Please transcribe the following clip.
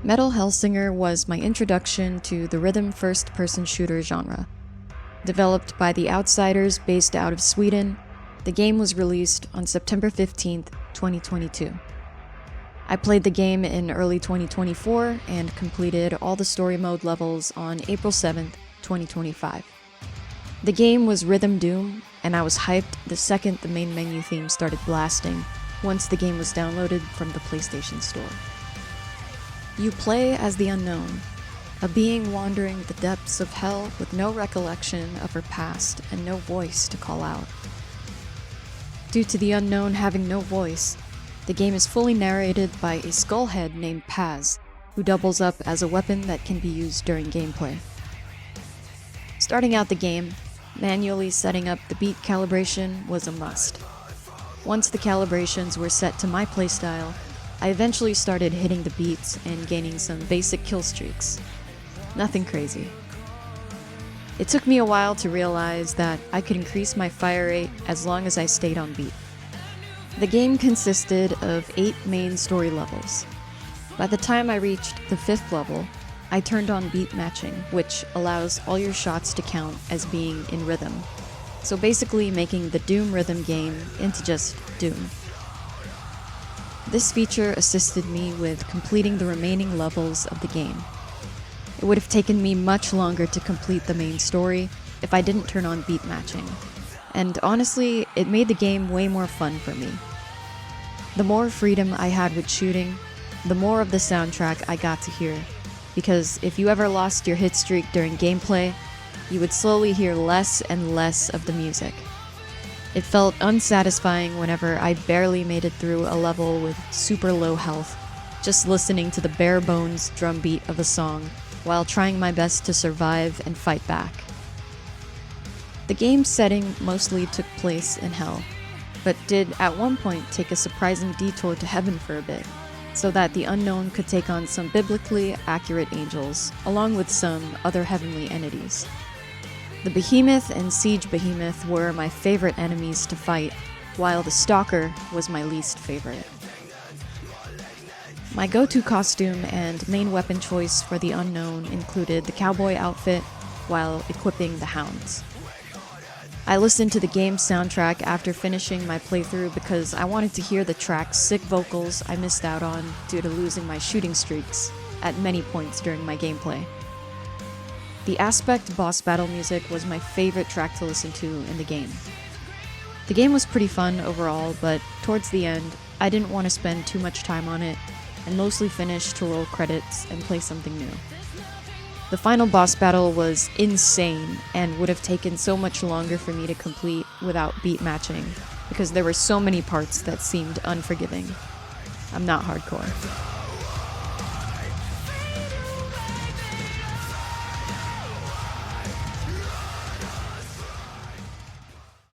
Metal Hellsinger was my introduction to the rhythm first-person shooter genre. Developed by The Outsiders based out of Sweden, the game was released on September 15th, 2022. I played the game in early 2024 and completed all the story mode levels on April 7th, 2025. The game was Rhythm Doom, and I was hyped the second the main menu theme started blasting once the game was downloaded from the PlayStation Store. You play as the Unknown, a being wandering the depths of hell with no recollection of her past and no voice to call out. Due to the Unknown having no voice, the game is fully narrated by a skullhead named Paz, who doubles up as a weapon that can be used during gameplay. Starting out the game, manually setting up the beat calibration was a must. Once the calibrations were set to my playstyle, I eventually started hitting the beats and gaining some basic kill streaks. Nothing crazy. It took me a while to realize that I could increase my fire rate as long as I stayed on beat. The game consisted of 8 main story levels. By the time I reached the 5th level, I turned on beat matching, which allows all your shots to count as being in rhythm. So basically making the Doom rhythm game into just Doom. This feature assisted me with completing the remaining levels of the game. It would have taken me much longer to complete the main story if I didn't turn on beat matching. And honestly, it made the game way more fun for me. The more freedom I had with shooting, the more of the soundtrack I got to hear. Because if you ever lost your hit streak during gameplay, you would slowly hear less and less of the music. It felt unsatisfying whenever I barely made it through a level with super low health, just listening to the bare bones drum beat of a song while trying my best to survive and fight back. The game's setting mostly took place in hell, but did at one point take a surprising detour to heaven for a bit, so that the Unknown could take on some biblically accurate angels, along with some other heavenly entities. The Behemoth and Siege Behemoth were my favorite enemies to fight, while the Stalker was my least favorite. My go-to costume and main weapon choice for the Unknown included the cowboy outfit while equipping the hounds. I listened to the game's soundtrack after finishing my playthrough because I wanted to hear the track's sick vocals I missed out on due to losing my shooting streaks at many points during my gameplay. The Aspect boss battle music was my favorite track to listen to in the game. The game was pretty fun overall, but towards the end, I didn't want to spend too much time on it, and mostly finished to roll credits and play something new. The final boss battle was insane, and would have taken so much longer for me to complete without beat matching, because there were so many parts that seemed unforgiving. I'm not hardcore.